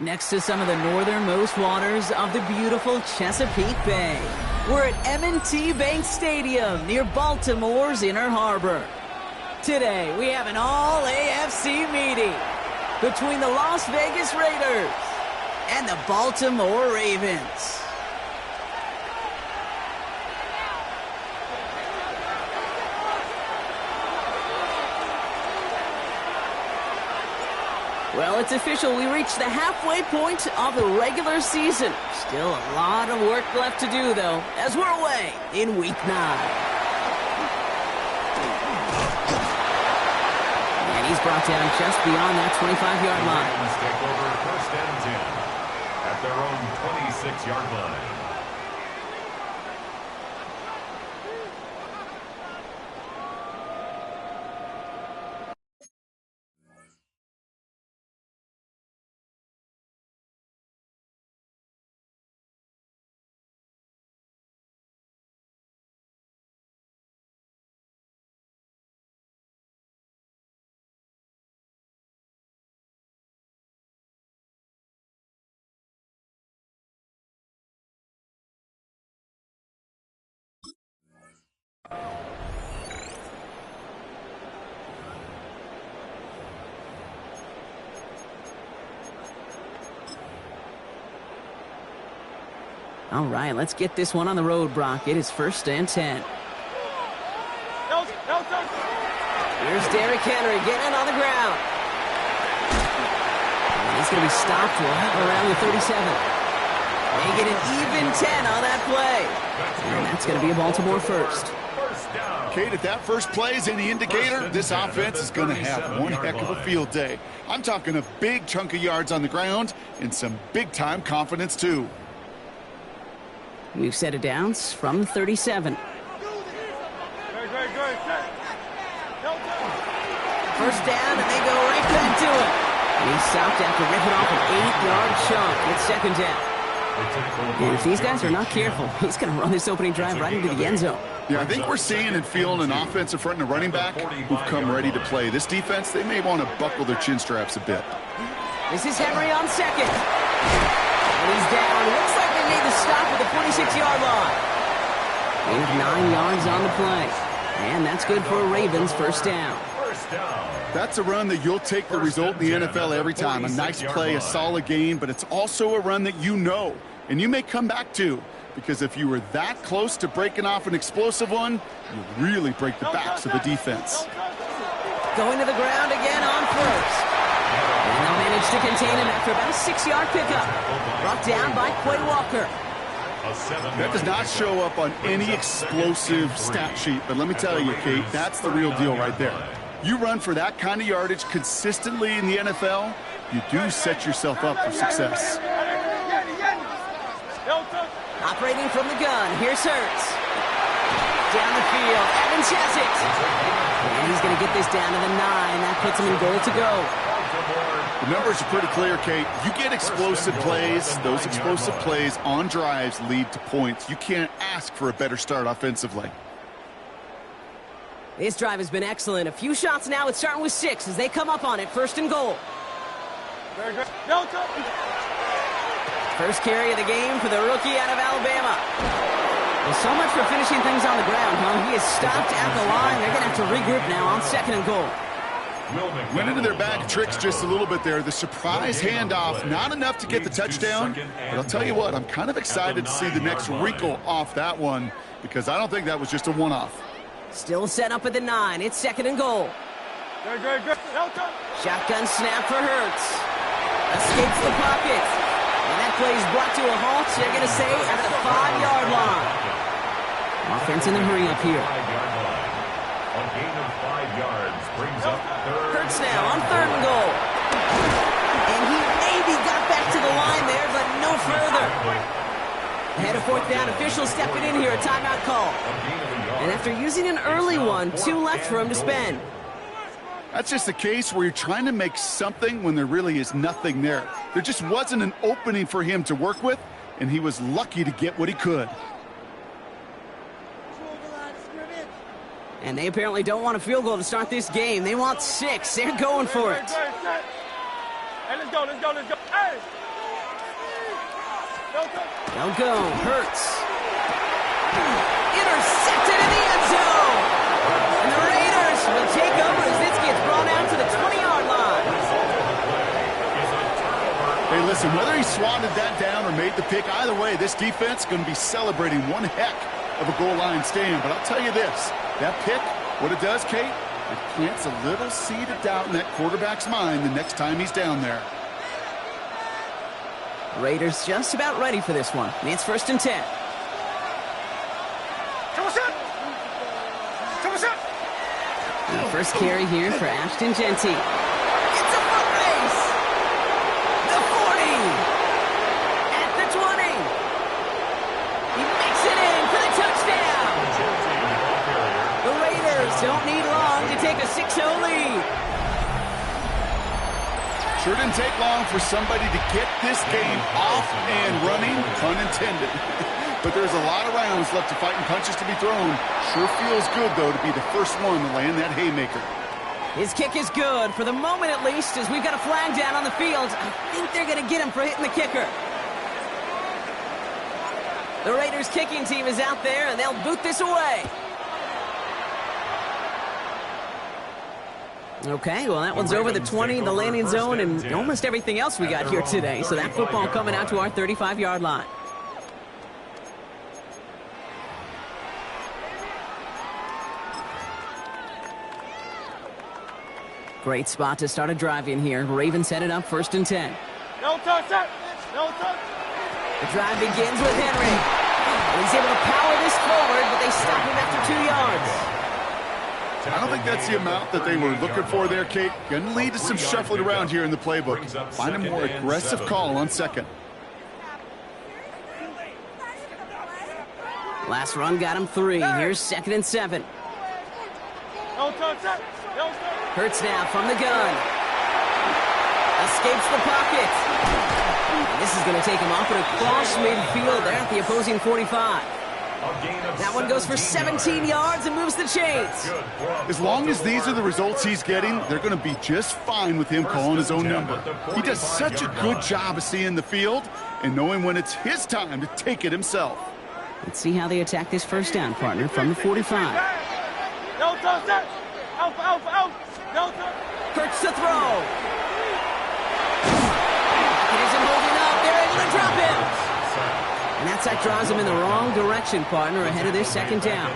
Next to some of the northernmost waters of the beautiful Chesapeake Bay, we're at M&T Bank Stadium near Baltimore's Inner Harbor. Today, we have an all-AFC meeting between the Las Vegas Raiders and the Baltimore Ravens. Well, it's official. We reached the halfway point of the regular season. Still a lot of work left to do, though, as we're away in Week 9. And he's brought down just beyond that 25-yard line. Take over first and 10 at their own 26-yard line. All right, let's get this one on the road, Brock. It is first and 10. Here's Derrick Henry getting on the ground. And he's going to be stopped right around the 37. They get an even 10 on that play. And that's going to be a Baltimore first. Kate, if that first play is any indicator, this offense is going to have one heck of a field day. I'm talking a big chunk of yards on the ground and some big-time confidence, too. We've set it down from 37. First down, and they go right back to him. And he's stopped after ripping off an 8-yard chunk. It's second down. And if these guys are not careful, he's going to run this opening drive right into the end zone. Yeah, I think we're seeing and feeling an offensive front and a running back who've come ready to play. This defense, they may want to buckle their chin straps a bit. This is Henry on second. And he's down. Looks like they made the stop at the 26-yard line. They have 9 yards on the play. And that's good for a Ravens first down. That's a run that you'll take the result in the NFL every time. A nice play, a solid game, but it's also a run that you know and you may come back to, because if you were that close to breaking off an explosive one, you really break the backs of the defense. Going to the ground again on first. And they'll manage to contain him after about a 6-yard pickup. Brought down by Quay Walker. That does not show up on any explosive stat sheet, but let me tell you, Kate, that's the real deal right there. You run for that kind of yardage consistently in the NFL, you do set yourself up for success. Operating from the gun, here's Hurts. Down the field, Evans has it. And he's going to get this down to the 9. That puts him in goal to go. The numbers are pretty clear, Kate. You get explosive plays. Those explosive plays on drives lead to points. You can't ask for a better start offensively. This drive has been excellent. A few shots now. It's starting with 6 as they come up on it. First and goal. First carry of the game for the rookie out of Alabama. Well, so much for finishing things on the ground, huh? He is stopped at the line. They're going to have to regroup now on second and goal. Went into their bag of tricks just a little bit there. The surprise handoff, not enough to get the touchdown. But I'll tell you what, I'm kind of excited to see the next wrinkle off that one, because I don't think that was just a one-off. Still set up at the 9. It's second and goal. Shotgun snap for Hurts. Escapes the pocket. And that play is brought to a halt. They're going to say at the 5-yard line. Offense in the hurry up here. A gain of 5 yards brings up third. Hurts now on third and goal. And he maybe got back to the line there, but no further. Ahead of fourth down, officials stepping in here, a timeout call. And after using an early one, 2 left for him to spend. That's just a case where you're trying to make something when there really is nothing there. There just wasn't an opening for him to work with, and he was lucky to get what he could. And they apparently don't want a field goal to start this game. They want 6. They're going for it. let's go. Hey! They'll go. Hurts. Intercepted in the end zone. And the Raiders will take over as this gets brought out to the 20-yard line. Hey, listen, whether he swatted that down or made the pick, either way, this defense is going to be celebrating one heck of a goal line stand. But I'll tell you this, that pick, what it does, Kate, it plants a little seed of doubt in that quarterback's mind the next time he's down there. Raiders just about ready for this one. It's 1st and 10. And the first carry here for Ashton Jeanty. It's a foot race. The 40. At the 20. He makes it in for the touchdown. The Raiders don't need long to take a 6-0 lead. Sure didn't take long for somebody to get this game off and running, pun intended. But there's a lot of rounds left to fight and punches to be thrown. Sure feels good, though, to be the first one to land that haymaker. His kick is good, for the moment at least, as we've got a flag down on the field. I think they're going to get him for hitting the kicker. The Raiders kicking team is out there, and they'll boot this away. Okay, well, that one's over the 20, the landing zone, and almost everything else we got here today. So that football coming out to our 35-yard line. Great spot to start a drive in here. Ravens headed up 1st and 10. No touch, no touch. The drive begins with Henry. And he's able to power this forward, but they stop him after 2 yards. I don't think that's the amount that they were looking for there, Kate. Going to lead to some shuffling around here in the playbook. Find a more aggressive call on second. Last run got him 3. Here's 2nd and 7. No touch, no touch. Hurts now from the gun. Escapes the pocket. And this is going to take him off and across midfield there at the opposing 45. That one goes for 17 yards and moves the chains. As long as these are the results he's getting, they're going to be just fine with him calling his own number. He does such a good job of seeing the field and knowing when it's his time to take it himself. Let's see how they attack this first down, partner, from the 45. No touch, out. No touch. Hurts to throw. It isn't holding up. They're able to drop him. And that draws him in the wrong direction, partner, ahead of this 2nd down.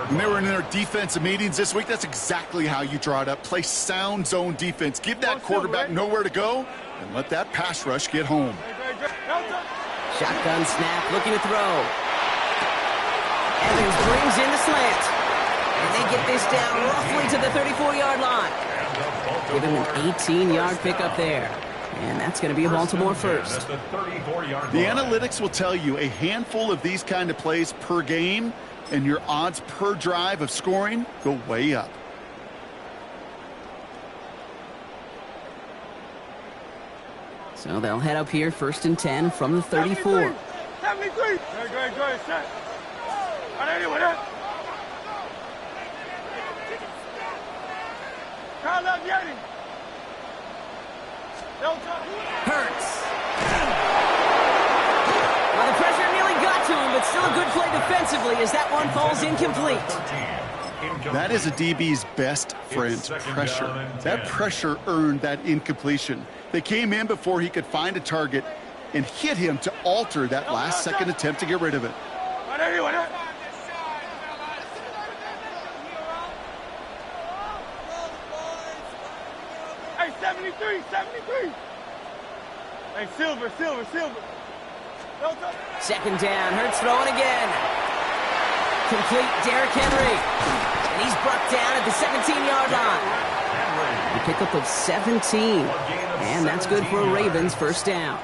When they were in their defensive meetings this week, that's exactly how you draw it up. Play sound zone defense. Give that quarterback nowhere to go and let that pass rush get home. Shotgun snap, looking to throw. Evans brings in the slant. And they get this down roughly to the 34-yard line. Give him an 18-yard pickup there. And that's going to be a Baltimore first. The analytics will tell you a handful of these kind of plays per game, and your odds per drive of scoring go way up. So they'll head up here 1st and 10 from the 34. 73. Great, set. Hurts. Well, the pressure nearly got to him, but still a good play defensively as that one falls incomplete. That is a DB's best friend, pressure. That pressure earned that incompletion. They came in before he could find a target and hit him to alter that last-second attempt to get rid of it. Hey, 73. Hey, Silver. 2nd down, Hurts throwing again. Complete, Derrick Henry. And he's brought down at the 17-yard line. A pickup of 17. And that's good for a Ravens first down.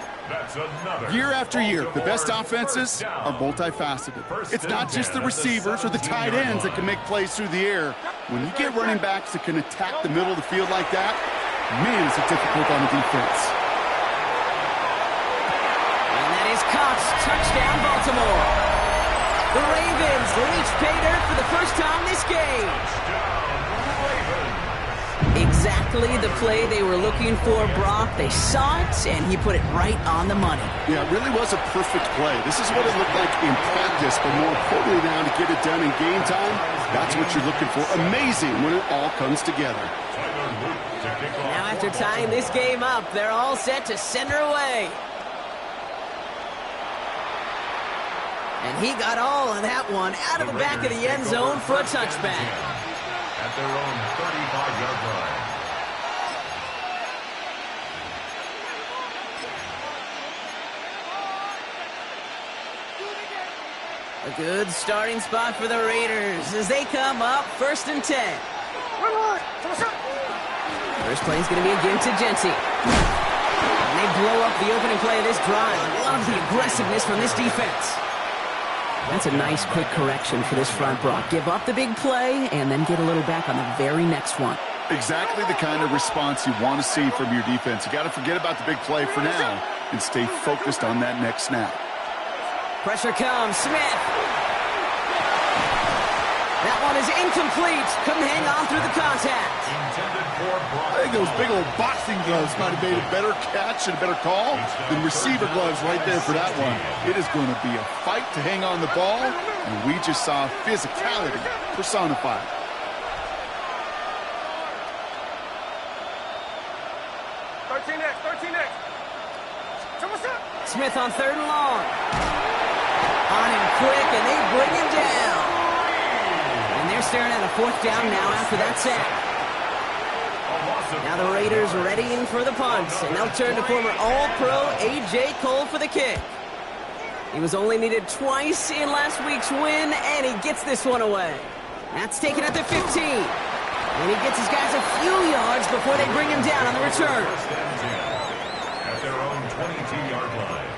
Year after year, the best offenses are multifaceted. It's not just the receivers or the tight ends that can make plays through the air. When you get running backs that can attack the middle of the field like that, man, is it difficult on the defense. And that is Cox, touchdown Baltimore. The Ravens reach pay dirt for the first time this game. Exactly the play they were looking for, Brock. They saw it, and he put it right on the money. Yeah, it really was a perfect play. This is what it looked like in practice, but more importantly now to get it done in game time, that's what you're looking for. Amazing when it all comes together. Now after tying this game up, they're all set to send her away. And he got all of that one out of the back of the end zone for a touchback. At their own 35-yard line. A good starting spot for the Raiders as they come up 1st and 10. First play is going to be again to Genty. And they blow up the opening play of this drive. Love the aggressiveness from this defense. That's a nice quick correction for this front, Brock. Give up the big play and then get a little back on the very next one. Exactly the kind of response you want to see from your defense. You got to forget about the big play for now and stay focused on that next snap. Pressure comes. Smith. That one is incomplete. Couldn't hang on through the contact. I think those big old boxing gloves might have made a better catch and a better call than receiver gloves right there for that one. It is going to be a fight to hang on the ball, and we just saw physicality personified. Smith on 3rd and long. On him quick, and they bring him down. And they're staring at a 4th down now after that sack. Now the Raiders ready in for the punt, and they'll turn to former All-Pro A.J. Cole for the kick. He was only needed twice in last week's win, and he gets this one away. That's taken at the 15. And he gets his guys a few yards before they bring him down on the return. At their own 22-yard line.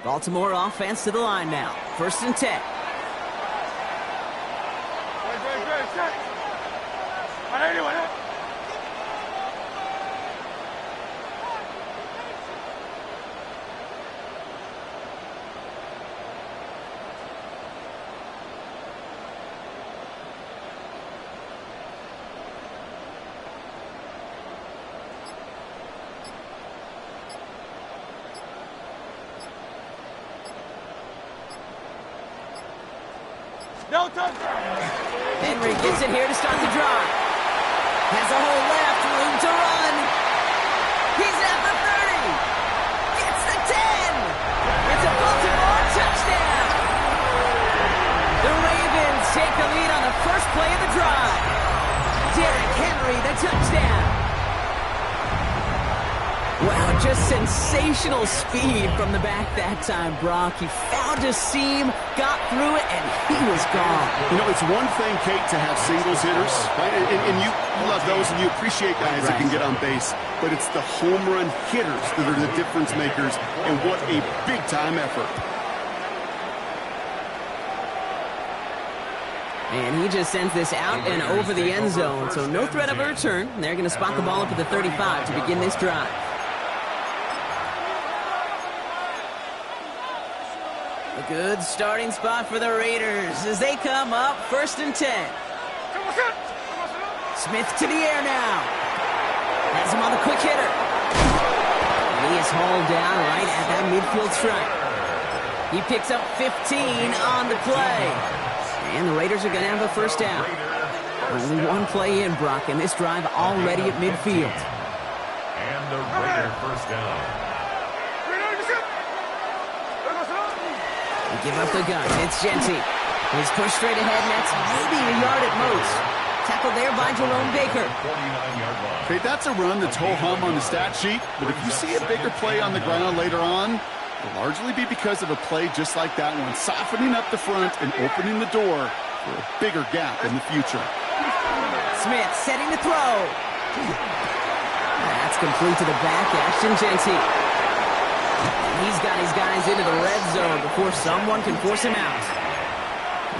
Baltimore offense to the line now. 1st and 10. No touchdown. Henry gets it here to start the drive. Has a hole left, room to run. He's at the 30. Gets the 10. It's a Baltimore touchdown. The Ravens take the lead on the first play of the drive. Derrick Henry, the touchdown. Wow, just sensational speed from the back that time, Brock. He found a seam, got through it, and he was gone. You know, it's one thing, Kate, to have singles hitters, right? And you love those, and you appreciate guys that can get on base. But it's the home run hitters that are the difference makers, and what a big-time effort. And he just sends this out and over the end zone, so no threat of a return. They're going to spot the ball up at the 35 to begin this drive. A good starting spot for the Raiders as they come up 1st and 10. Smith to the air now. Has him on the quick hitter. And he is hauled down right at that midfield stripe. He picks up 15 on the play. And the Raiders are going to have a 1st down. Only one play in, Brock, and this drive already at midfield. And the Raider 1st down. They give up the gun. It's Genty. He's pushed straight ahead, and that's maybe a yard at most. Tackled there by Jerome Baker. 49-yard line. Okay, that's a run that's ho-hum on the stat sheet, but if you see a bigger play on the ground later on, it'll largely be because of a play just like that one, softening up the front and opening the door for a bigger gap in the future. Smith setting the throw. That's complete to the back. Ashton Genty. He's got his guys into the red zone before someone can force him out.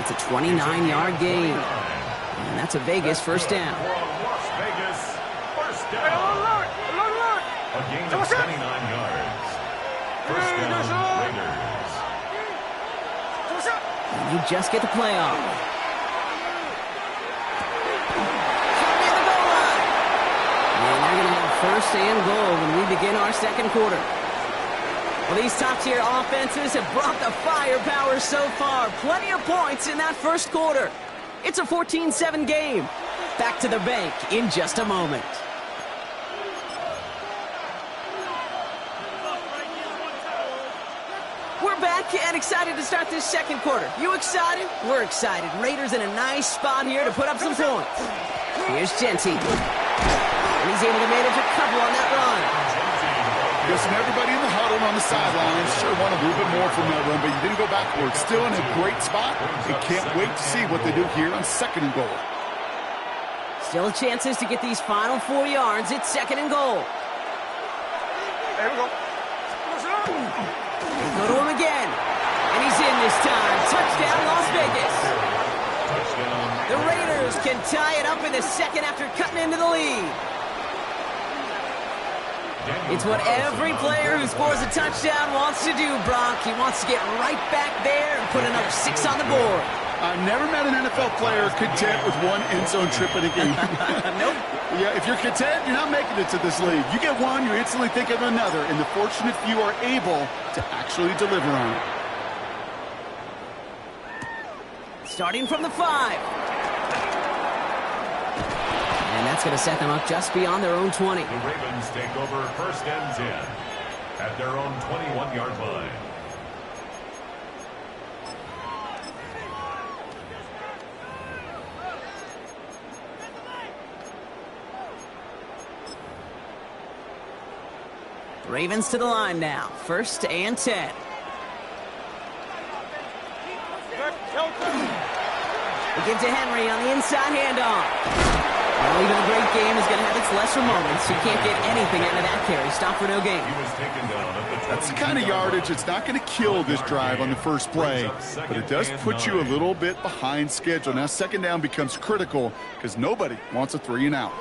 It's a 29-yard gain. And that's a Vegas 1st down. Las Vegas 1st down. A gain of 29 yards. First down, Raiders. You just get the play off. And they're going to have first and goal when we begin our second quarter. Well, these top-tier offenses have brought the firepower so far. Plenty of points in that first quarter. It's a 14-7 game. Back to the bank in just a moment. We're back and excited to start this second quarter. You excited? We're excited. Raiders in a nice spot here to put up some points. Here's Jeanty. And he's able to manage a couple on that run. Listen, everybody in the huddle on the sidelines sure wanted a little bit more from that run, but you didn't go backwards. Still in a great spot. And can't wait to see what they do here on second and goal. Still chances to get these final 4 yards. It's second and goal. There we go. They go to him again. And he's in this time. Touchdown, Las Vegas. The Raiders can tie it up in the second after cutting into the lead. It's what every player who scores a touchdown wants to do, Brock. He wants to get right back there and put another 6 on the board. I've never met an NFL player content with one end zone trip in a game. Nope. Yeah, if you're content, you're not making it to this league. You get one, you instantly think of another, and the fortunate few are able to actually deliver on it. Starting from the 5. And that's going to set them up just beyond their own 20. The Ravens take over first and 10 at their own 21-yard line. Ravens to the line now. First and 10. We give to Henry on the inside handoff. Well, even a great game is going to have its lesser moments. You can't get anything out of that carry. Stop for no gain. He was taken down at the That's the kind of yardage that's not going to kill this drive on the first play, but it does put you a little bit behind schedule. Now second down becomes critical because nobody wants a 3 and out.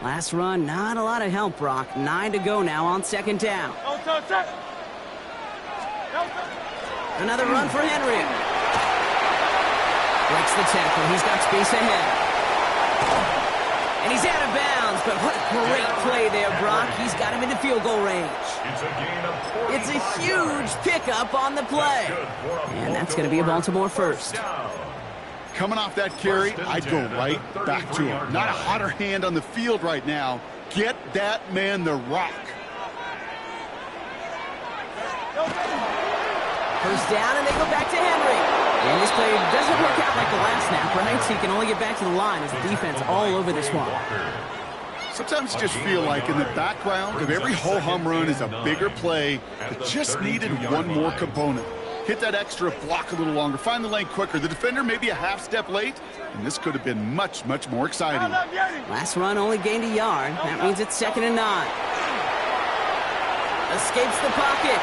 Last run, not a lot of help, Brock. 9 to go now on second down. Another run for Henry. Breaks the tackle. He's got space ahead. And he's out of bounds, but what a great play there, Brock. He's got him in the field goal range. It's a gain of 40. It's a huge pickup on the play. And that's going to be a Baltimore first. Coming off that carry, I'd go right back to him. Not a hotter hand on the field right now. Get that man the rock. First down, and they go back to Henry. And this play doesn't work out like the last snap, right? So he can only get back to the line as the defense all over this one. Sometimes you just feel like in the background of every ho-hum run is a bigger play that just needed one more component. Hit that extra block a little longer. Find the lane quicker. The defender may be a half step late, and this could have been much, much more exciting. Last run only gained a yard. That means it's second and 9. Escapes the pocket.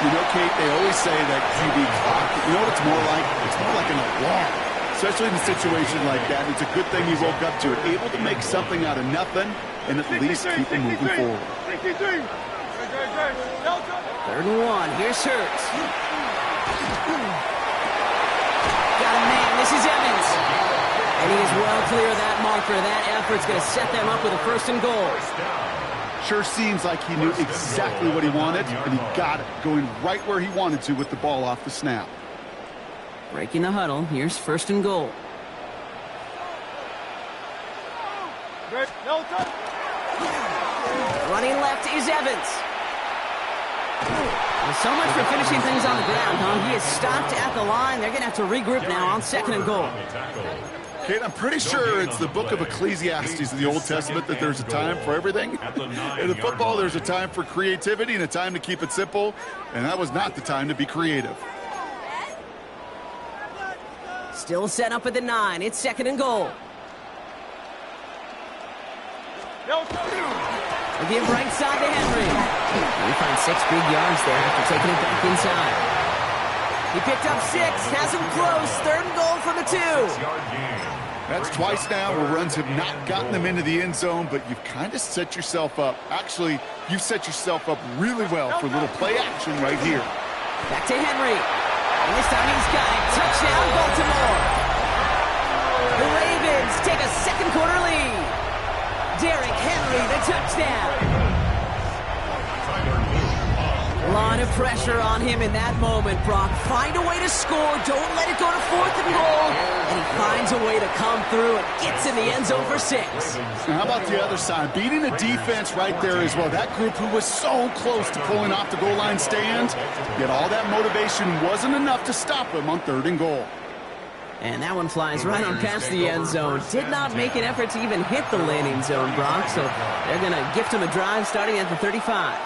You know, Kate, they always say that QB clock, you know what it's more like? It's more like an alarm, especially in a situation like that. It's a good thing he woke up to it, able to make something out of nothing and at least keep him moving forward. Third and 1. Here's Hurts. Got a man. This is Evans. And he is well clear of that marker. That effort's going to set them up with a first and goal. Sure seems like he knew exactly what he wanted, and he got it, going right where he wanted to with the ball off the snap. Breaking the huddle. Here's first and goal. Running left is Evans. Well, so much for finishing things on the ground, huh? He is stopped at the line. They're going to have to regroup now on second and goal. Kate, I'm pretty sure it's the book of Ecclesiastes in the Old Testament that there's a time for everything. In the football, there's a time for creativity and a time to keep it simple, and that was not the time to be creative. Still set up at the 9. It's second and goal. They give right side to Henry. He finds 6 big yards there after taking it back inside. He picked up 6, has him close. Third and goal from the 2. 6-yard gain. That's twice now where runs have not gotten them into the end zone, but you've kind of set yourself up. Actually, you've set yourself up really well for a little play action right here. Back to Henry. And this time he's got it. Touchdown, Baltimore. The Ravens take a second quarter lead. Derrick Henry, the touchdown. A lot of pressure on him in that moment, Brock. Find a way to score. Don't let it go to 4th and goal. And he finds a way to come through and gets in the end zone for 6. Now, how about the other side? Beating the defense right there as well. That group who was so close to pulling off the goal line stand, yet all that motivation wasn't enough to stop him on 3rd and goal. And that one flies right on past the end zone. Did not make an effort to even hit the landing zone, Brock. So they're going to gift him a drive starting at the 35.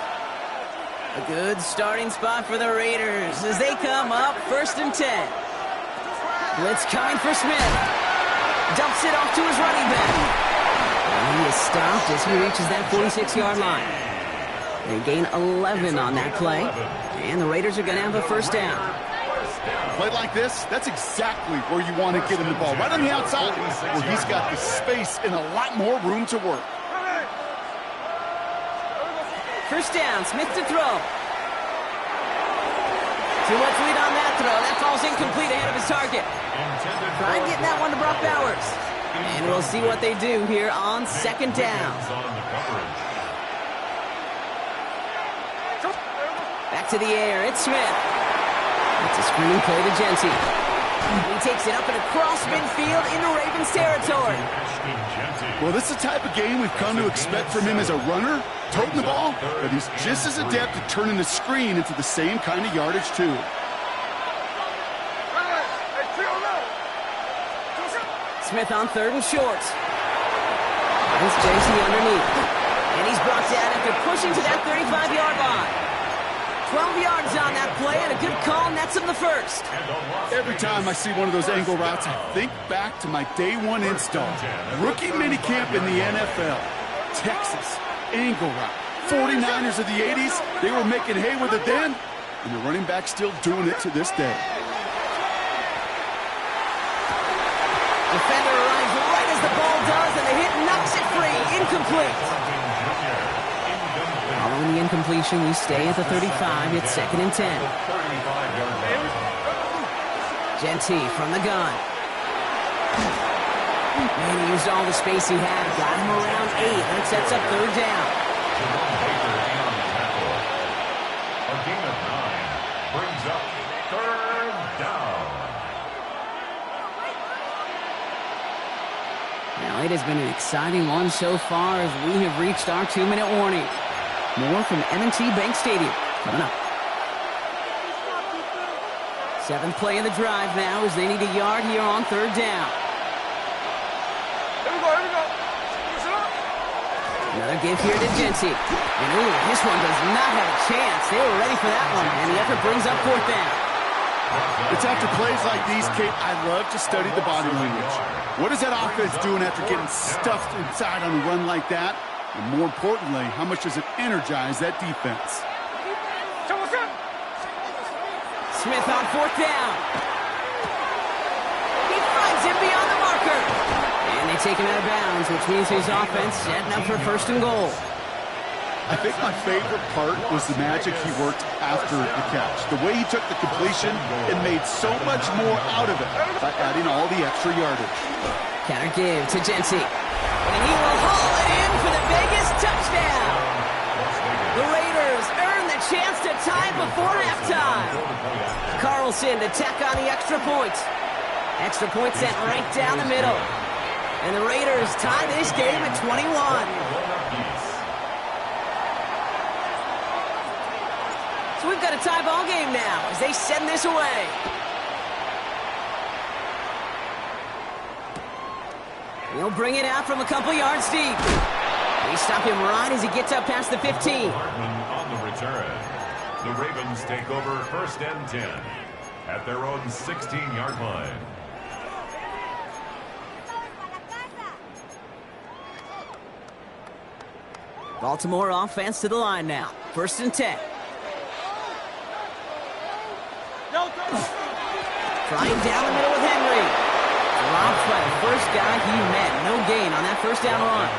A good starting spot for the Raiders as they come up 1st and 10. Blitz coming for Smith. Dumps it off to his running back. And he is stopped as he reaches that 46-yard line. They gain 11 on that play. And the Raiders are going to have a 1st down. Play like this, that's exactly where you want to get him the ball. Right on the outside where he's got the space and a lot more room to work. 1st down, Smith to throw. Too much lead on that throw. That falls incomplete ahead of his target. Trying getting that one to Brock Bowers. And we'll see what they do here on 2nd down. Back to the air, it's Smith. It's a screen play to Genty. He takes it up and across midfield into Ravens territory. Well, this is the type of game we've come to expect from him as a runner, toting the ball, but he's just as adept at turning the screen into the same kind of yardage, too. Smith on 3rd and short. It's Genty underneath. And he's brought down after pushing to that 35-yard line. 12 yards on that play, and a good call nets him the 1st. Every time I see one of those angle routes, I think back to my day 1 install. Rookie minicamp in the NFL. Texas, angle route. 49ers of the 80s, they were making hay with it then, and the running back's still doing it to this day. Defender arrives right as the ball does, and the hit knocks it free. Incomplete. Following the incompletion, we stay at the 35. It's 2nd and 10. Genty from the gun. And he used all the space he had. Got him around 8. That sets up 3rd down. A gain of 9 brings up 3rd down. Now, it has been an exciting one so far as we have reached our 2-minute warning. More from M&T Bank Stadium coming up. 7th play of the drive now as they need a yard here on 3rd down. Here we go. Another give here to Genty. And ooh, this one does not have a chance. They were ready for that one, and the effort brings up 4th down. It's after plays like these, Kate, I love to study the body language. What is that offense doing after getting stuffed inside on a run like that? And more importantly, how much does it energize that defense? Smith on 4th down. He finds him beyond the marker. And they take him out of bounds, which means his offense setting up for 1st and goal. I think my favorite part was the magic he worked after the catch. The way he took the completion and made so much more out of it by adding all the extra yardage. Counter give to Genty. And he will haul it in for the Vegas touchdown. The Raiders earn the chance to tie before halftime. Carlson to tack on the extra point. Extra point sent right down the middle. And the Raiders tie this game at 21. So we've got a tie ball game now as they send this away. He'll bring it out from a couple yards deep. They stop him right as he gets up past the 15. On the return, the Ravens take over 1st and 10 at their own 16-yard line. Baltimore offense to the line now. 1st and 10. Trying down the middle with Henry. Dropped by the first guy he met. No gain on that first down run.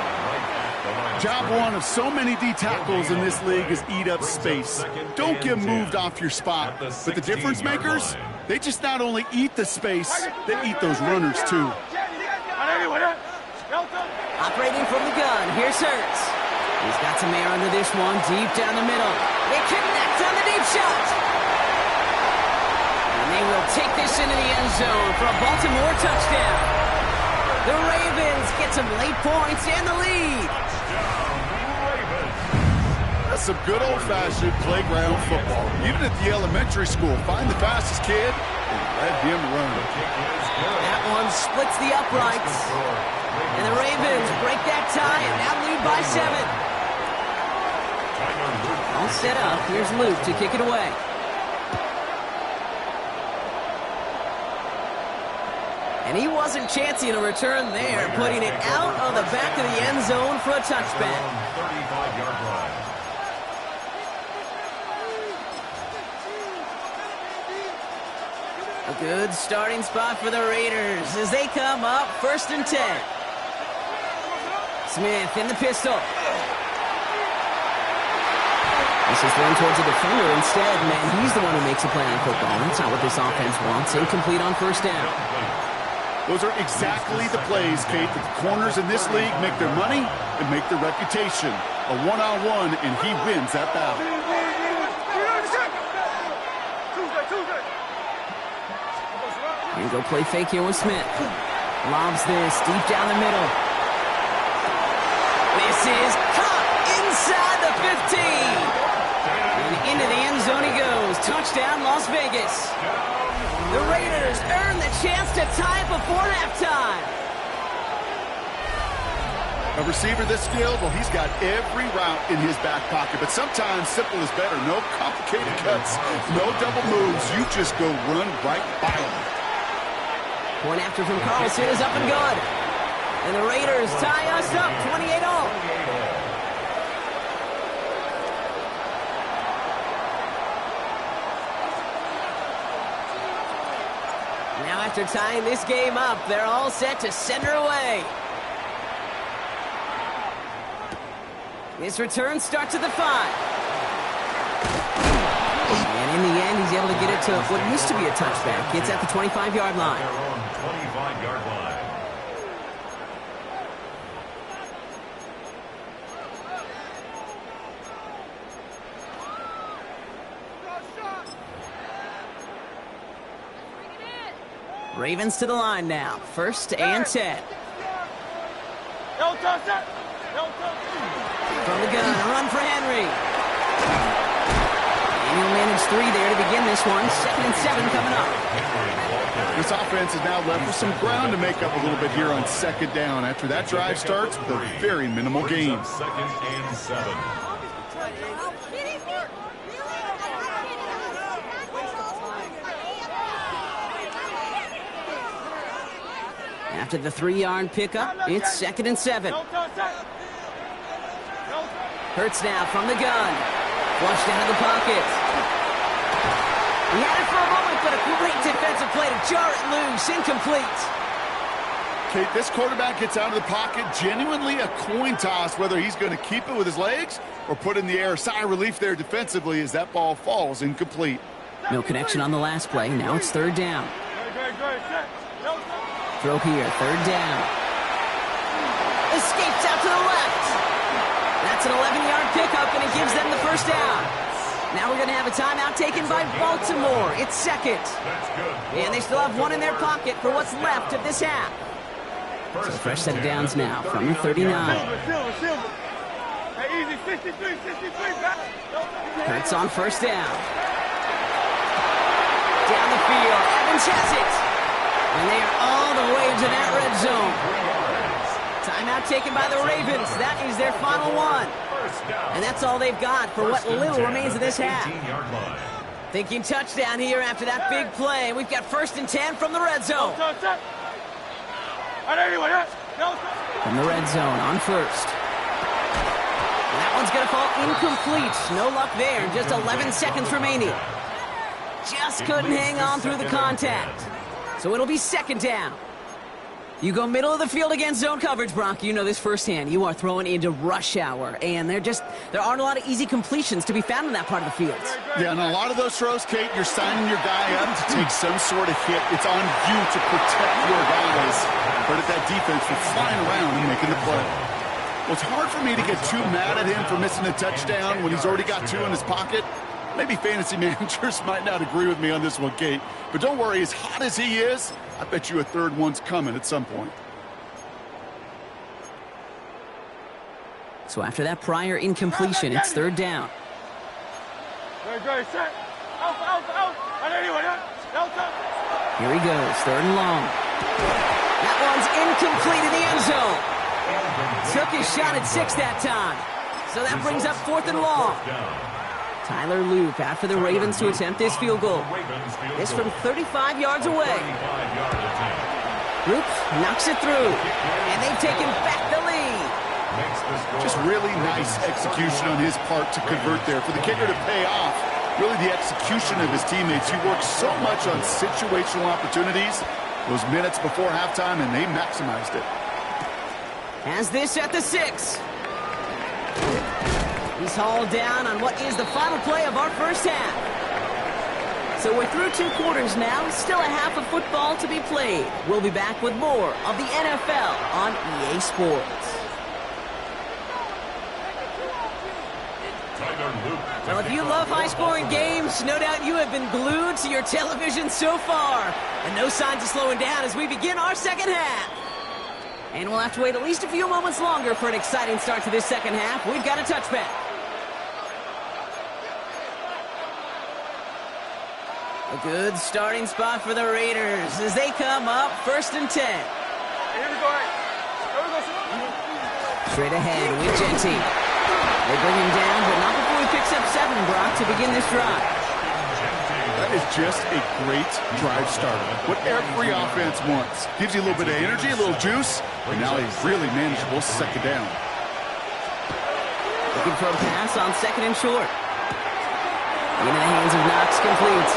Job one of so many D tackles in this league is eat up space. Don't get moved off your spot. But the difference makers, they just not only eat the space, they eat those runners too. Operating from the gun, here's Hurts. He's got some air under this one, deep down the middle. They connect on the deep shot. And they will take this into the end zone for a Baltimore touchdown. The Ravens get some late points and the lead. That's some good old-fashioned playground football. Even at the elementary school, find the fastest kid and let him run. That one splits the uprights. And the Ravens break that tie and now lead by 7. All set up. Here's Luke to kick it away. And he wasn't chancing a return there, putting it out on the back of the end zone for a touchback. 35-yard line. A good starting spot for the Raiders as they come up 1st and 10. Smith in the pistol. This is thrown towards a defender instead, man. He's the one who makes a play on football. That's not what this offense wants. Incomplete on 1st down. Those are exactly the plays, Kate, that the corners in this league make their money and make their reputation. A one-on-one, and he wins that battle. Here we go, play fake here with Smith. Lobs this deep down the middle. This is caught inside the 15. And into the end zone he goes. Touchdown, Las Vegas. The Raiders earn the chance to tie it before halftime. A receiver this skilled, well, he's got every route in his back pocket, but sometimes simple is better. No complicated cuts, no double moves. You just go run right by him. Point after from Carlson is up and good. And the Raiders tie us up 28-all. Now after tying this game up, they're all set to send her away. This return starts at the 5. And in the end, he's able to get it to what used to be a touchback. It's at the 25-yard line. 25-yard line. Ravens to the line now. 1st and 10. From the gun, a run for Henry. And he'll manage 3 there to begin this one. 2nd and 7 coming up. This offense is now left with some ground to make up a little bit here on 2nd down. After that drive starts with a very minimal gain. 2nd and 7. After the 3-yard pickup, it's 2nd and 7. Hurts now from the gun. Flushed out of the pocket. He had it for a moment, but a great defensive play to jar it loose. Incomplete. Kate, this quarterback gets out of the pocket, genuinely a coin toss whether he's going to keep it with his legs or put it in the air. Sigh of relief there defensively as that ball falls incomplete. No connection on the last play. Now it's 3rd down. Throw here, 3rd down. Escapes out to the left. That's an 11-yard pickup, and it gives them the 1st down. Now we're going to have a timeout taken by Baltimore. It's 2nd. And they still have 1 in their pocket for what's left of this half. So a fresh set of downs now from the 39. Hurts on 1st down. Down the field, Evans has it. And they are all the way to that red zone. Timeout taken by the Ravens. That is their final one. And that's all they've got for what little remains of this half. Thinking touchdown here after that big play. We've got 1st and 10 from the red zone. From the red zone on 1st. And that one's going to fall incomplete. No luck there. Just 11 seconds remaining. Just couldn't hang on through the contact. So it'll be 2nd down. You go middle of the field against zone coverage, Brock. You know this firsthand. You are throwing into rush hour, and there aren't a lot of easy completions to be found in that part of the field. Yeah, and a lot of those throws, Kate, you're signing your guy up to take some sort of hit. It's on you to protect your guys. But at that defense for flying around and making the play. Well, it's hard for me to get too mad at him for missing a touchdown when he's already got 2 in his pocket. Maybe fantasy managers might not agree with me on this one, Kate. But don't worry, as hot as he is, I bet you a third one's coming at some point. So after that prior incompletion, it's third down. Here he goes, third and long. That one's incomplete in the end zone. Took his shot at 6 that time. So that brings up 4th and long. Tyler Loop after the Ravens to attempt this field goal. This from 35 yards away. Loop knocks it through, and they've taken back the lead. Just really nice execution on his part to convert there. For the kicker to pay off, really the execution of his teammates. He worked so much on situational opportunities those minutes before halftime, and they maximized it. Has this at the 6. He's hauled down on what is the final play of our first half. So we're through 2 quarters now. Still a half of football to be played. We'll be back with more of the NFL on EA Sports. Well, if you love high-scoring games, no doubt you have been glued to your television so far. And no signs of slowing down as we begin our second half. And we'll have to wait at least a few moments longer for an exciting start to this second half. We've got a touchback. A good starting spot for the Raiders as they come up 1st and 10. Straight ahead with Genty. They bring him down, but not before he picks up 7, Brock, to begin this drive. That is just a great drive starter. What every offense wants. Gives you a little bit of energy, a little juice, and now a really manageable second down. Looking for a pass on 2nd and short. Into the hands of Knox, complete.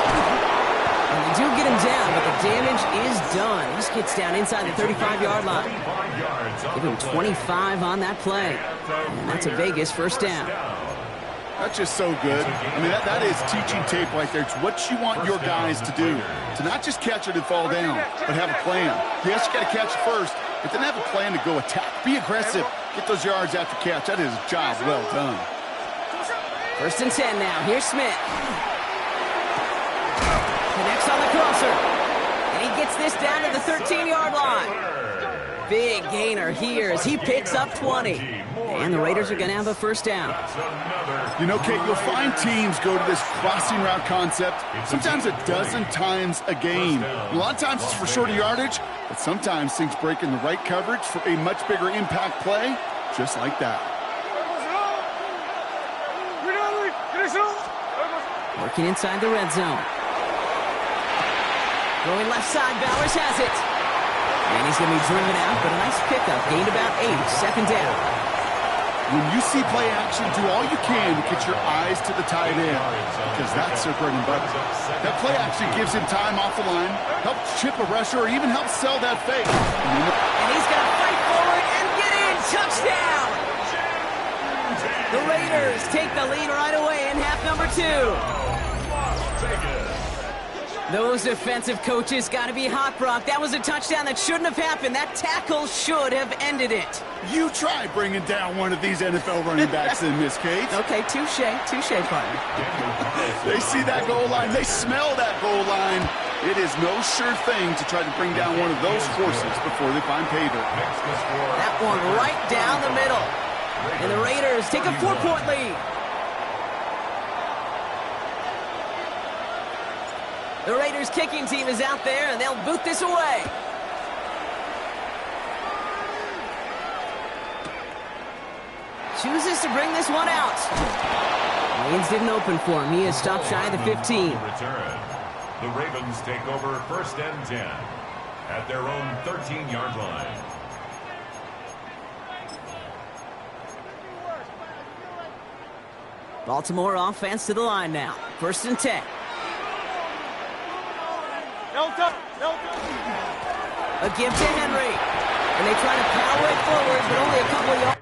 And they do get him down, but the damage is done. He just gets down inside the 35-yard line. Give him 25 on that play. And that's a Vegas first down. That's just so good. I mean, that is teaching tape right there. It's what you want your guys to do. To not just catch it and fall down, but have a plan. Yes, you got to catch it first, but then have a plan to go attack. Be aggressive. Get those yards after catch. That is a job well done. 1st and 10 now. Here's Smith. Connects on the crosser. And he gets this down to the 13-yard line. Big gainer here as he picks up 20. And the Raiders are going to have a first down. You know, Kate, you'll find teams go to this crossing route concept sometimes a dozen times a game. A lot of times it's for shorter yardage, but sometimes things break in the right coverage for a much bigger impact play, just like that. Working inside the red zone. Going left side, Bowers has it. And he's going to be driven out, but a nice pickup. Gained about 8, second down. When you see play action, do all you can to get your eyes to the tight end, because that's their bread and butter. That play action gives him time off the line, helps chip a rusher, or even helps sell that fake. And he's going to fight forward and get in. Touchdown! The Raiders take the lead right away in half number 2. Those defensive coaches got to be hot, Brock. That was a touchdown that shouldn't have happened. That tackle should have ended it. You try bringing down one of these NFL running backs in this case. Okay, touche, partner. They see that goal line. They smell that goal line. It is no sure thing to try to bring down one of those horses before they find pay dirt. That one right down the middle. And the Raiders take a 4-point lead. The Raiders kicking team is out there, and they'll boot this away. Chooses to bring this one out. Lanes didn't open for him. He is stopped shy of the 15. The Ravens take over 1st and 10 at their own 13-yard line. Baltimore offense to the line now. 1st and 10. A give to Henry. And they try to power it forward, but only a couple of yards.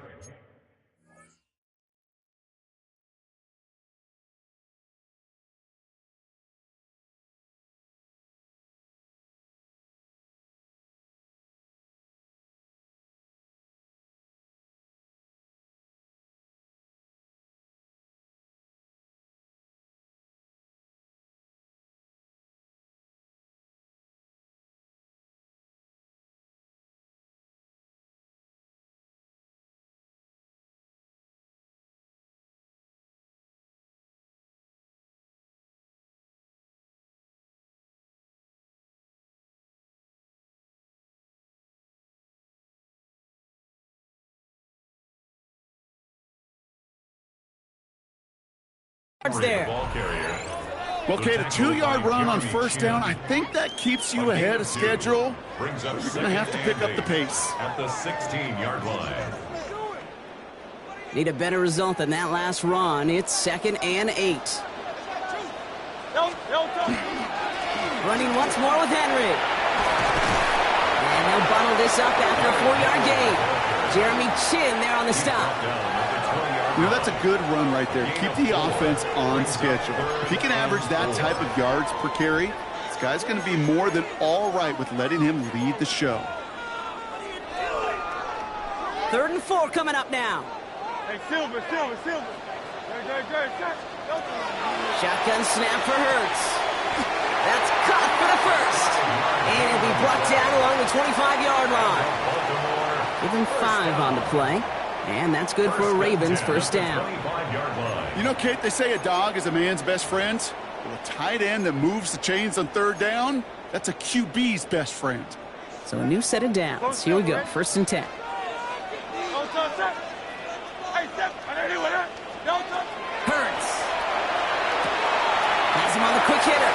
There. Well, Kate, a 2-yard run on first down, I think that keeps you ahead of schedule. You're going to have to pick up the pace. At the 16-yard line. Need a better result than that last run. It's 2nd and 8. Running once more with Henry. And they'll bundle this up after a 4-yard gain. Jeremy Chin there on the stop. You know, that's a good run right there. Keep the offense on schedule. If he can average that type of yards per carry, this guy's going to be more than all right with letting him lead the show. 3rd and 4 coming up now. Hey, Silver. Shotgun snap for Hurts. That's caught for the first. And it'll be brought down along the 25-yard line. Give him 5 on the play. And that's good for a Ravens first down. You know, Kate, they say a dog is a man's best friend. Well, a tight end that moves the chains on 3rd down, that's a QB's best friend. So a new set of downs. Here we go, 1st and 10. Hurts. Has him on the quick hitter.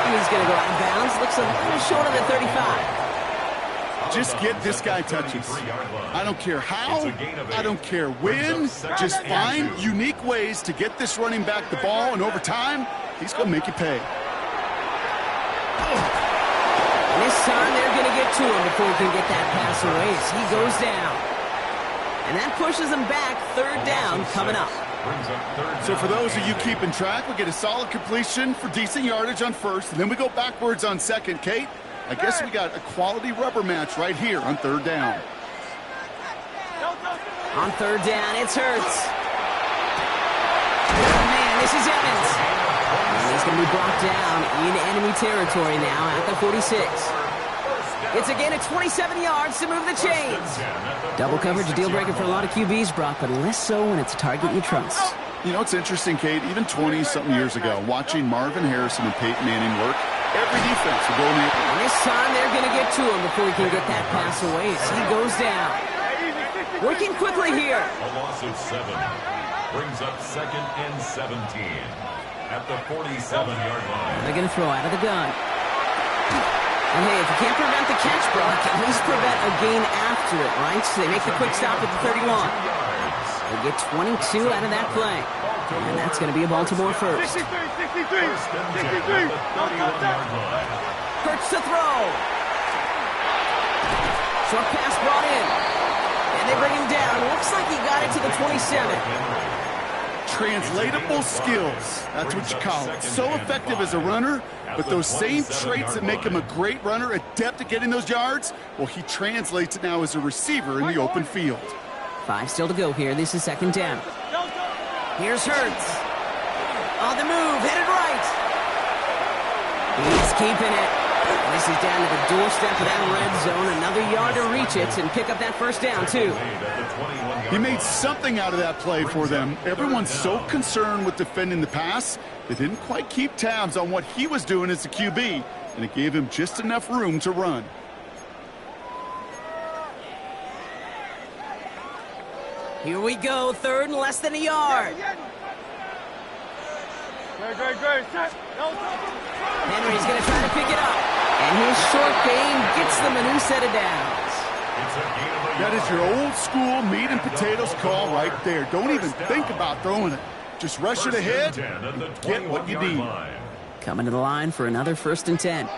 And he's going to go out of bounds. Looks a little short of the 35. Just get this guy touches. I don't care how, I don't care when. Just find unique ways to get this running back the ball, and over time, he's going to make you pay. And this time, they're going to get to him before he can get that pass away as he goes down. And that pushes him back. 3rd down coming up. So for those of you keeping track, we get a solid completion for decent yardage on 1st, and then we go backwards on 2nd. Kate, I guess we got a quality rubber match right here on 3rd down. On 3rd down, it's Hurts. Oh, man, this is Evans. And he's going to be brought down in enemy territory now at the 46. It's a gain of 27 yards to move the chains. Double coverage, a deal breaker for a lot of QBs, Brock, but less so when it's a target you trust. You know, it's interesting, Kate, even 20-something years ago, watching Marvin Harrison and Peyton Manning work, every defense will go near. And this time they're going to get to him before he can get that pass away as he goes down. Working quickly here. A loss of 7 brings up 2nd and 17 at the 47-yard line. They're going to throw out of the gun. And hey, if you can't prevent the catch, Brock, at least prevent a gain after it, right? So they make the quick stop at the 31. They get 22 out of that play. And that's going to be a Baltimore first. 63. Hurts to throw. Short pass brought in. And they bring him down. Looks like he got it to the 27. Translatable skills. That's what you call it. So effective as a runner, but those same traits that make him a great runner, adept at getting those yards, well, he translates it now as a receiver in the open field. 5 still to go here. This is 2nd down. Here's Hurts. On the move, headed right. He's keeping it. This is down to the doorstep of that red zone. Another yard to reach it and pick up that first down, too. He made something out of that play for them. Everyone's so concerned with defending the pass, they didn't quite keep tabs on what he was doing as a QB, and it gave him just enough room to run. Here we go, 3rd and less than a yard. Henry's going to try to pick it up. And his short gain gets them a new set of downs. That is your old school meat and potatoes call right there. Don't even think about throwing it. Just rush it ahead and get what you need. Coming to the line for another 1st and 10.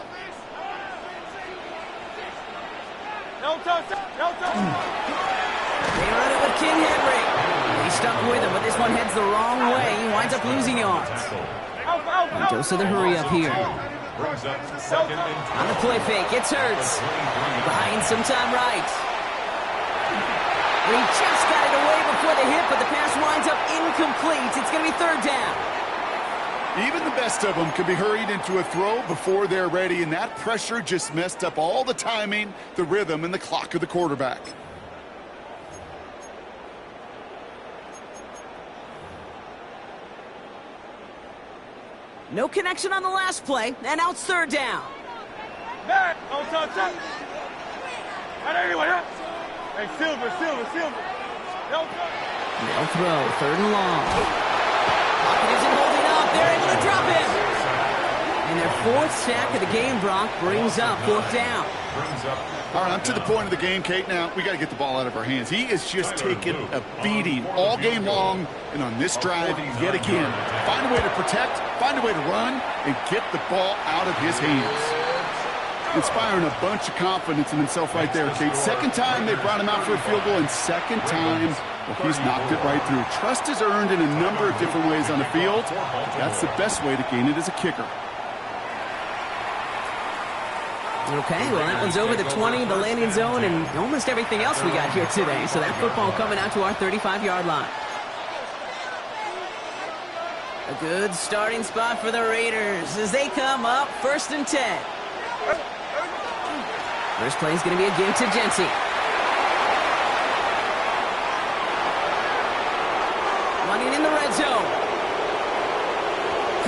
They run it with King Henry. He stuck with him, but this one heads the wrong way. He winds up losing yards. And goes to the hurry up here. On the play fake, it's Hurts. Behind some time right. He just got it away before the hit, but the pass winds up incomplete. It's going to be third down. Even the best of them can be hurried into a throw before they're ready, and that pressure just messed up all the timing, the rhythm, and the clock of the quarterback. No connection on the last play, and now it's third down. Hey, Silver. They'll throw, third and long. Pocket isn't holding up. They're able to drop him. And their fourth sack of the game, Brock, brings up fourth down. All right, I'm to the point of the game, Kate. Now, we got to get the ball out of our hands. He is just taking a beating all game long, and on this drive, yet again. Find a way to protect, find a way to run, and get the ball out of his hands. Inspiring a bunch of confidence in himself right there, Kate. Second time they brought him out for a field goal, and second time, well, he's knocked it right through. Trust is earned in a number of different ways on the field. That's the best way to gain it as a kicker. Okay, well, that one's over the 20, the landing zone, and almost everything else we got here today. So that football coming out to our 35-yard line. A good starting spot for the Raiders as they come up first and 10. First play is going to be a give to Jency. Running in the red zone.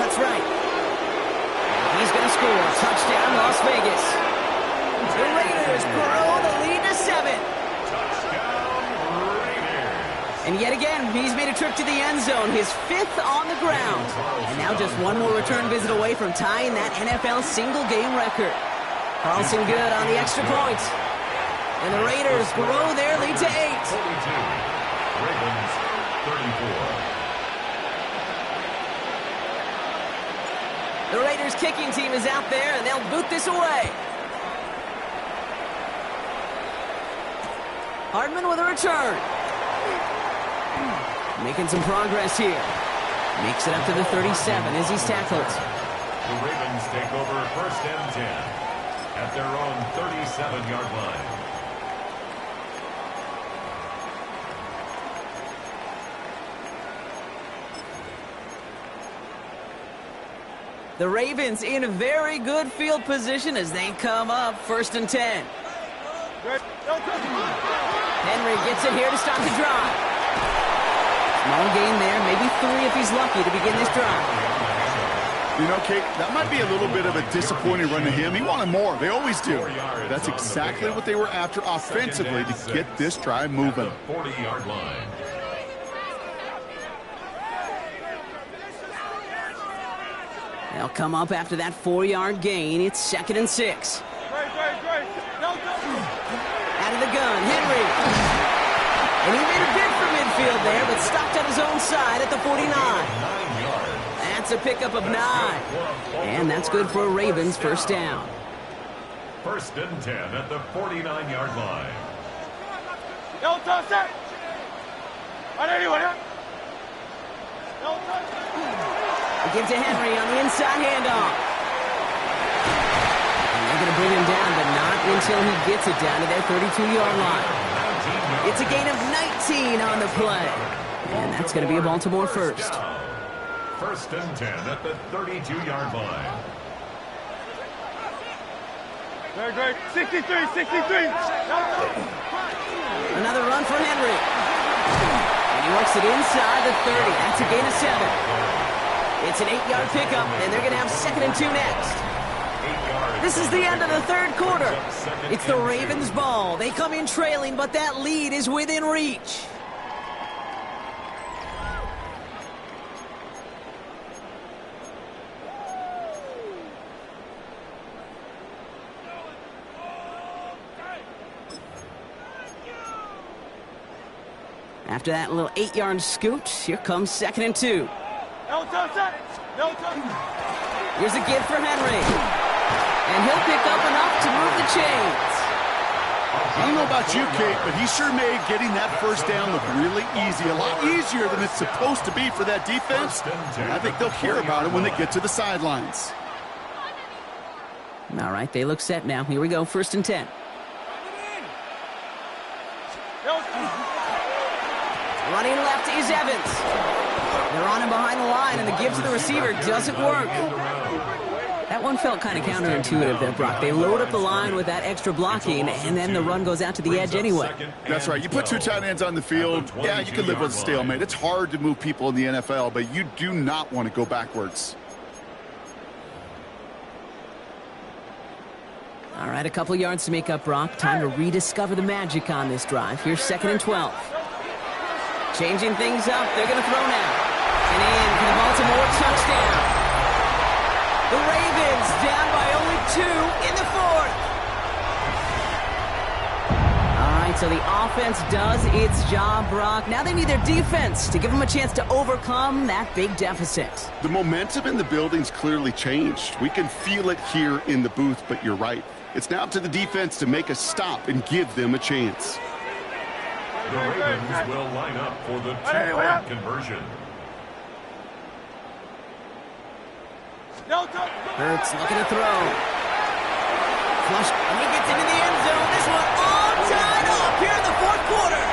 Cuts right. He's going to score. Touchdown, Las Vegas. The Raiders grow the lead to 7. And yet again, he's made a trip to the end zone, his 5th on the ground. And now just one more return visit away from tying that NFL single-game record. Carlson good on the extra point. And the Raiders grow their lead to 8. Ravens 34. The Raiders kicking team is out there, and they'll boot this away. Hardman with a return. Making some progress here. Makes it up to the 37 as he's tackled. The Ravens take over first and 10 at their own 37-yard line. The Ravens in very good field position as they come up first and 10. Henry gets it here to start the drive. Small gain there, maybe 3 if he's lucky to begin this drive. You know, Kate, that might be a little bit of a disappointing run to him. He wanted more. They always do. That's exactly what they were after offensively to get this drive moving. 40-yard line. They'll come up after that 4-yard gain. It's second and 6. Out of the gun, Henry. And he made a bid for midfield there, but stopped on his own side at the 49. That's a pickup of 9. And that's good for a Ravens first down. First and 10 at the 49-yard line. They give to Henry on the inside handoff. And they're going to bring him down, but not until he gets it down to their 32-yard line. It's a gain of 19 on the play. And that's going to be a Baltimore first. First and 10 at the 32-yard line. Very great. 63. Another run for Henry. And he works it inside the 30. That's a gain of 7. It's an 8-yard pickup, and they're going to have second and 2 next. This is the end of the third quarter. It's the Ravens' ball. They come in trailing, but that lead is within reach. After that little 8-yard scoot, here comes second and 2. Here's a give for Henry. And he'll pick up enough to move the chains. I don't know about you, Kate, but he sure made getting that first down look really easy. A lot easier than it's supposed to be for that defense. And I think they'll hear about it when they get to the sidelines. All right, they look set now. Here we go, 1st and 10. Running left is Evans. They're on him behind the line, and the give to the receiver doesn't work. That one felt kind of counterintuitive there, Brock. They load up the line with that extra blocking, and then the run goes out to the edge anyway. That's right. You put 2 tight ends on the field, yeah, you can live with a stalemate. It's hard to move people in the NFL, but you do not want to go backwards. All right, a couple yards to make up, Brock. Time to rediscover the magic on this drive. Here's 2nd and 12. Changing things up. They're going to throw now. And in for the Baltimore touchdown. The Ravens down by only 2 in the 4th. All right, so the offense does its job, Brock. Now they need their defense to give them a chance to overcome that big deficit. The momentum in the building's clearly changed. We can feel it here in the booth, but you're right. It's now up to the defense to make a stop and give them a chance. The Ravens will line up for the 2-point conversion. Hurts looking to throw. Flush, and he gets into the end zone. This one all tied up here in the 4th quarter.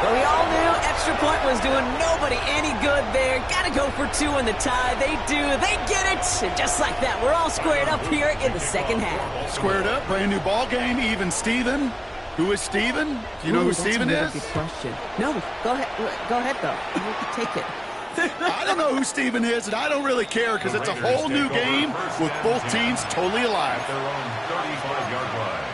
But we all knew extra point was doing nobody any good there. Got to go for 2 in the tie. They do. They get it. And just like that, we're all squared up here in the 2nd half. Squared up, brand new ball game, even Steven. Who is Steven? Do you know who Steven is? That's a good question. No, go ahead. Go ahead, though. You can take it. I don't know who Steven is, and I don't really care because it's a whole new game with both teams totally alive. Their own 35-yard line.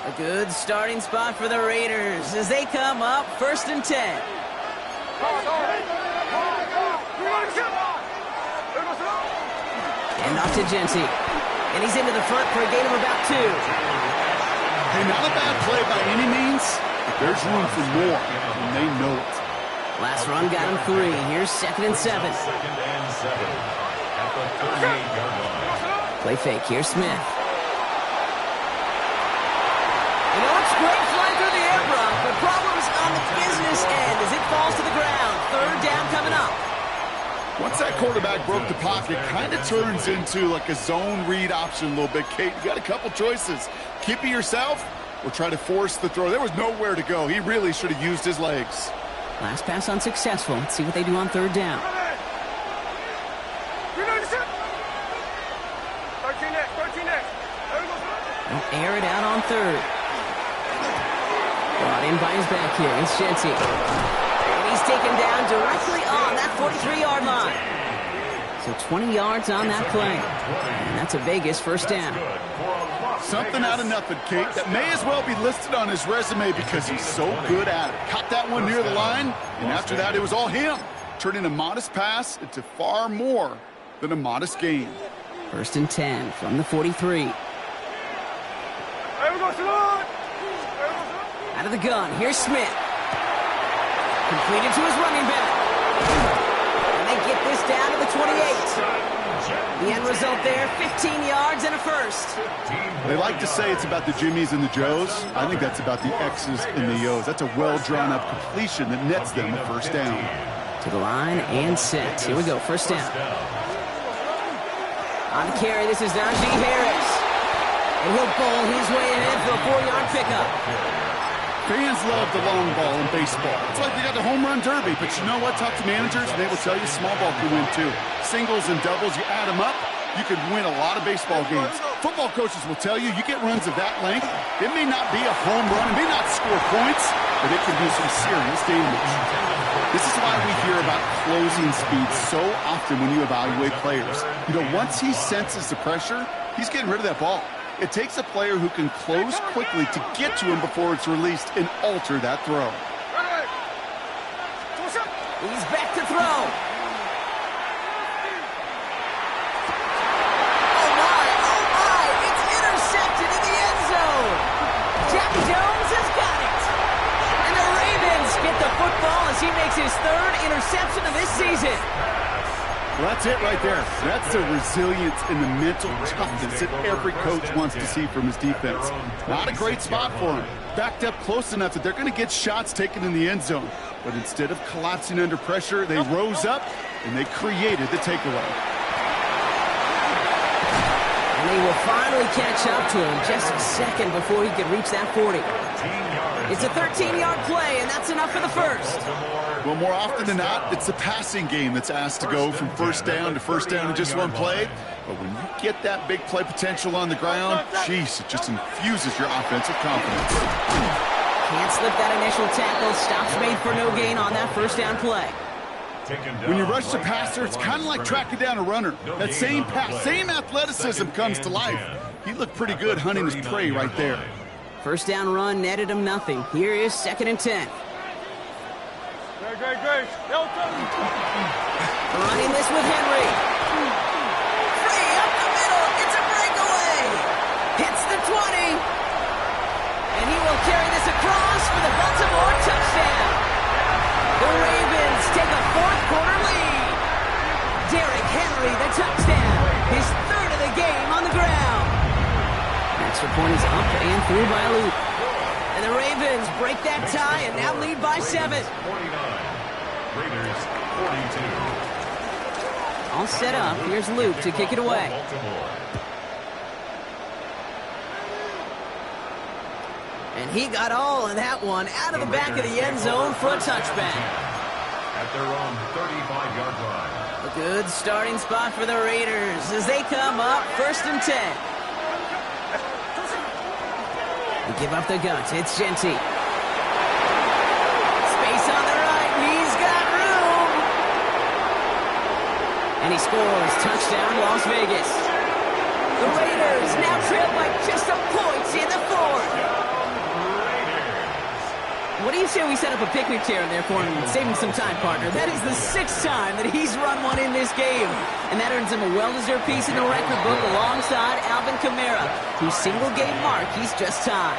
A good starting spot for the Raiders as they come up 1st and 10. And off to Genty. And he's into the front for a gain of about 2. Hey, not a bad play by any means, but there's room for more, and they know it. Last run got him 3. Here's 2nd and 7. 2nd and 7 at the 38-yard line. Play fake. Here's Smith. You know, it's great flying through the air, Brock, but problems on the business end as it falls to the ground. 3rd down coming up. Once that quarterback broke the pocket, kind of turns into like a zone read option a little bit. Kate, you got a couple choices. Keep it yourself or try to force the throw. There was nowhere to go. He really should have used his legs. Last pass unsuccessful. Let's see what they do on 3rd down. 13 next. They'll air it out on 3rd. Brought in by his back here. It's Genty. And he's taken down directly on that 43-yard line. So 20 yards on that play. And that's a Vegas 1st down. Something out of nothing, Kate, that may as well be listed on his resume because he's so good at it. Caught that one near the line, and after that, it was all him, turning a modest pass into far more than a modest gain. 1st and 10 from the 43. Out of the gun, here's Smith. Completed to his running back. And they get this down to the 28. The end result there, 15 yards and a 1st. They like to say it's about the Jimmies and the Joes. I think that's about the X's and the O's. That's a well-drawn-up completion that nets them a 1st down. To the line and set. Here we go, 1st down. On the carry, this is Najee Harris. And he'll bowl his way ahead for a 4-yard pickup. Fans love the long ball in baseball. It's like they got the home run derby, but you know what? Talk to managers, and they will tell you small ball can win too. Singles and doubles, you add them up, you can win a lot of baseball games. Football coaches will tell you, you get runs of that length, it may not be a home run, it may not score points, but it can do some serious damage. This is why we hear about closing speed so often when you evaluate players. You know, once he senses the pressure, he's getting rid of that ball. It takes a player who can close quickly to get to him before it's released and alter that throw. He's back to throw. Oh my, it's intercepted in the end zone. Jack Jones has got it. And the Ravens get the football as he makes his 3rd interception of this season. Well, that's it right there. That's the resilience and the mental toughness that every coach wants to see from his defense. Not a great spot for him. Backed up close enough that they're going to get shots taken in the end zone. But instead of collapsing under pressure, they rose up and they created the takeaway. And they will finally catch up to him just a second before he could reach that 40. It's a 13-yard play, and that's enough for the first. Well, more often than not, it's the passing game that's asked to go from first down to first down in just one play. But when you get that big play potential on the ground, jeez, it just infuses your offensive confidence. Can't slip that initial tackle. Stops made for no gain on that first down play. When you rush the passer, it's kind of like tracking down a runner. That same pass, same athleticism comes to life. He looked pretty good hunting his prey right there. First down run netted him nothing. Here is 2nd and 10. Great. Running this with Henry. Free up the middle. It's a breakaway. Hits the 20. And he will carry this across for the Baltimore touchdown. The Ravens take a fourth-quarter lead. Derrick Henry, the touchdown. His 3rd of the game on the ground. Extra point is up and through by Luke. And the Ravens break that tie and now lead by 7. Raiders 42. All set up. Here's Luke to kick it away. And he got all of that one out of the back of the end zone for a touchback. At their own 35-yard line. A good starting spot for the Raiders as they come up 1st and 10. They give up the guts. It's Genty. Space on the right. He's got room. And he scores. Touchdown, Las Vegas. The Raiders now trail by just a point in the 4th. What do you say we set up a picnic chair in there for him and save him some time, partner? That is the 6th time that he's run one in this game. And that earns him a well-deserved piece in the record book alongside Alvin Kamara, whose single-game mark he's just tied.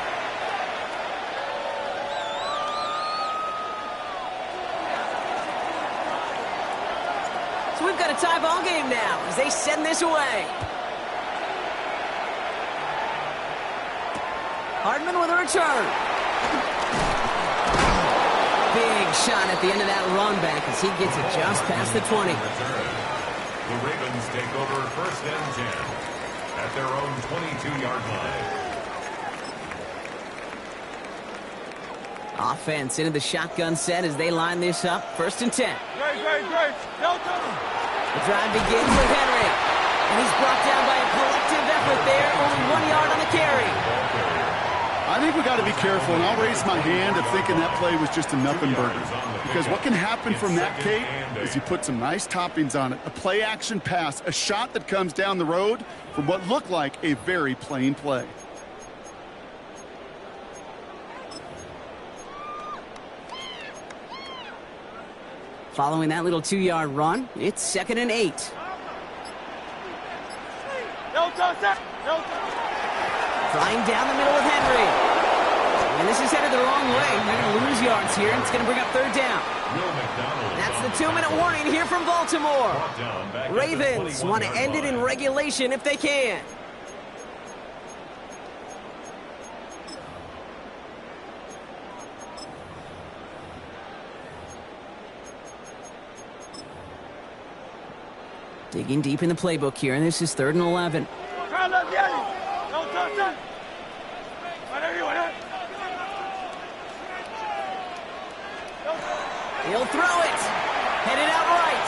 So we've got a tie ball game now as they send this away. Hardman with a return. Big shot at the end of that run back as he gets it just past the 20. The Ravens take over 1st and 10 at their own 22-yard line. Offense into the shotgun set as they line this up. 1st and 10. Great. The drive begins with Henry. And he's brought down by a collective effort there. Only 1 yard on the carry. I think we got to be careful, and I'll raise my hand of thinking that play was just a nothing burger. Because what can happen from that, Kate, is you put some nice toppings on it. A play-action pass, a shot that comes down the road from what looked like a very plain play. Following that little 2-yard run, it's 2nd and 8. Flying down the middle with Henry. And this is headed the wrong way. They're going to lose yards here, and it's going to bring up 3rd down. That's the 2-minute warning here from Baltimore. Ravens want to end it in regulation if they can. Digging deep in the playbook here, and this is 3rd and 11. He'll throw it. Headed out right.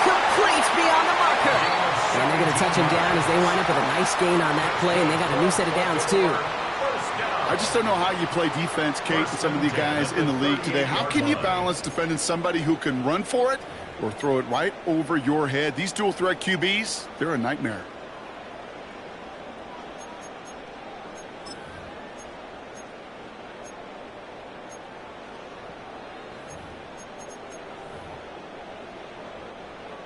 Complete beyond the marker. And they're going to touch him down as they wind up with a nice gain on that play, and they got a new set of downs, too. I just don't know how you play defense, Kate, with some of the guys in the league today. How can you balance defending somebody who can run for it or throw it right over your head? These dual-threat QBs, they're a nightmare.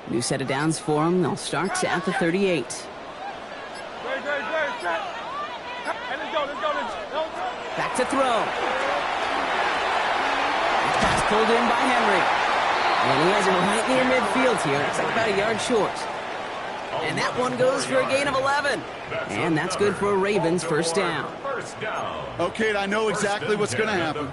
New set of downs for them. They'll start at the 38. Back to throw. Pass pulled in by Henry. And he has it right near midfield here. It's like about a yard short. And that one goes for a gain of 11. And that's good for a Ravens first down. Okay, I know exactly what's going to happen.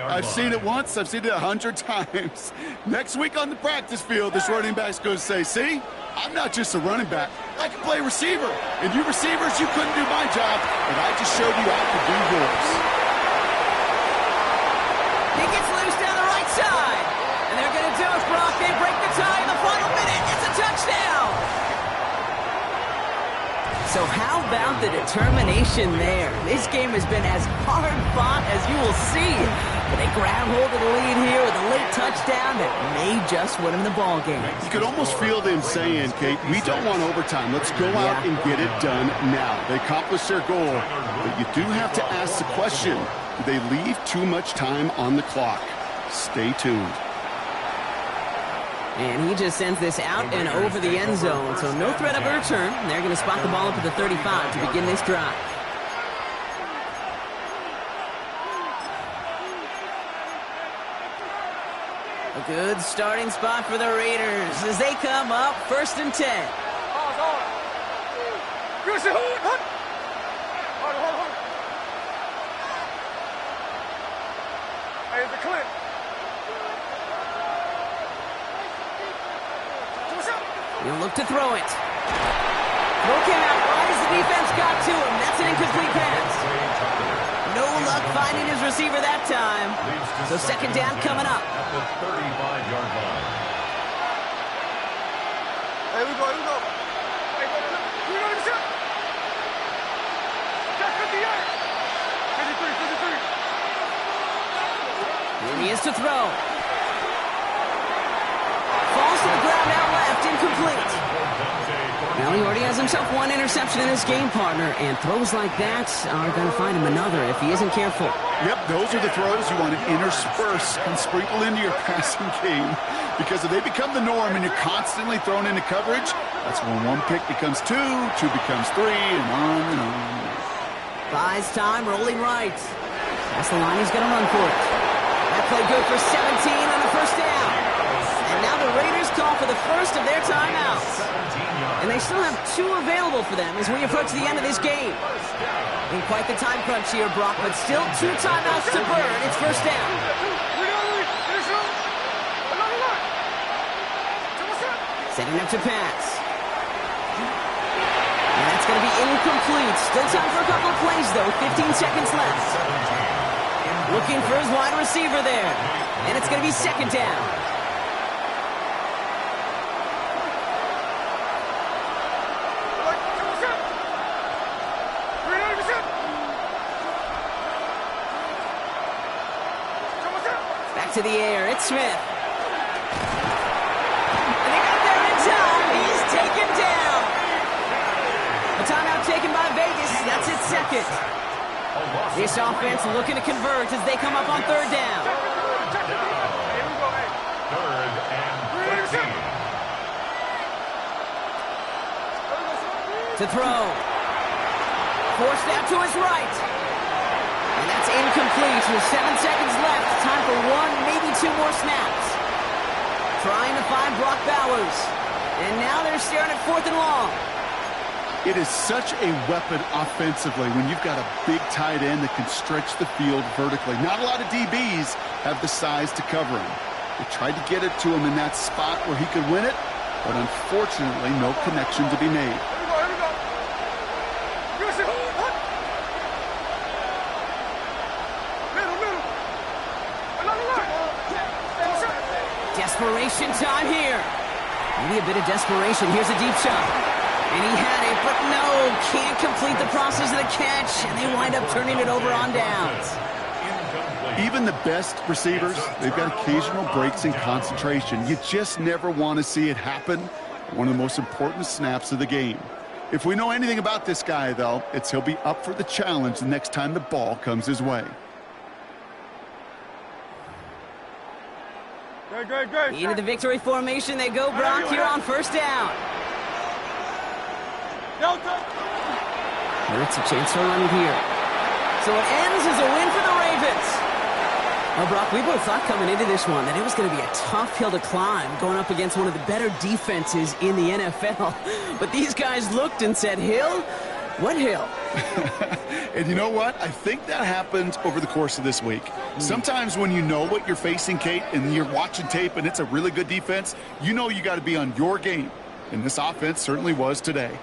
I've seen it once. I've seen it 100 times. Next week on the practice field, this running back's going to say, see, I'm not just a running back. I can play receiver. And you receivers, you couldn't do my job, but I just showed you I could do yours. He gets loose down the right side. And they're going to do it, Brock. They break the tie in the final minute. It's a touchdown. So how about the determination there? This game has been as hard-fought as you will see. But they grab hold of the lead here with a late touchdown that may just win them the ball game. You could almost feel them saying, Kate, we don't want overtime. Let's go out and get it done now. They accomplished their goal, but you do have to ask the question, do they leave too much time on the clock? Stay tuned. And he just sends this out and over the end zone, so no threat of a return. They're going to spot the ball up at the 35 to begin this drive. A good starting spot for the Raiders as they come up 1st and 10. Hey, it's a clip. He'll look to throw it. Throw came out wide as the defense got to him. That's an incomplete pass. No luck finding his receiver that time. So second down coming up. At the 35-yard line. Hey, we go. Hey, we go to the shot. Shot 58. 53. Here he is to throw. Falls to the ground out left, incomplete. Now he already has himself one interception in his game, partner, and throws like that are going to find him another if he isn't careful. Yep, those are the throws you want to intersperse and sprinkle into your passing game, because if they become the norm and you're constantly thrown into coverage, that's when one pick becomes two becomes three, and on and on. Buys time, rolling right. That's the line he's going to run for it. That play good for 17 on the first down. And now the Raiders call for the first of their timeouts. And they still have 2 available for them as we approach the end of this game. In quite the time crunch here, Brock, but still 2 timeouts to burn. It's first down. Setting up to pass. And that's going to be incomplete. Still time for a couple of plays, though. 15 seconds left. Looking for his wide receiver there. And it's going to be second down. To the air, it's Smith. And he got there in time. He's taken down. A timeout taken by Vegas. That's its second. This offense looking to convert as they come up on third down. Third and 13. To throw. Forced out to his right. And that's incomplete with 7 seconds left. Time for 1, maybe 2 more snaps. Trying to find Brock Bowers. And now they're staring at 4th and long. It is such a weapon offensively when you've got a big tight end that can stretch the field vertically. Not a lot of DBs have the size to cover him. They tried to get it to him in that spot where he could win it, but unfortunately no connection to be made. Desperation time here. Maybe a bit of desperation. Here's a deep shot. And he had it, but no, can't complete the process of the catch, and they wind up turning it over on downs. Even the best receivers, they've got occasional breaks in concentration. You just never want to see it happen. One of the most important snaps of the game. If we know anything about this guy, though, it's he'll be up for the challenge the next time the ball comes his way. Into the victory formation they go, Brock, here on first down. Hurts a chance to run it here. So it ends as a win for the Ravens. Well, Brock, we both thought coming into this one that it was going to be a tough hill to climb going up against one of the better defenses in the NFL. But these guys looked and said, Hill? What hill? And you know what? I think that happened over the course of this week. Sometimes when you know what you're facing, Kate, and you're watching tape and it's a really good defense, you know you got to be on your game. And this offense certainly was today.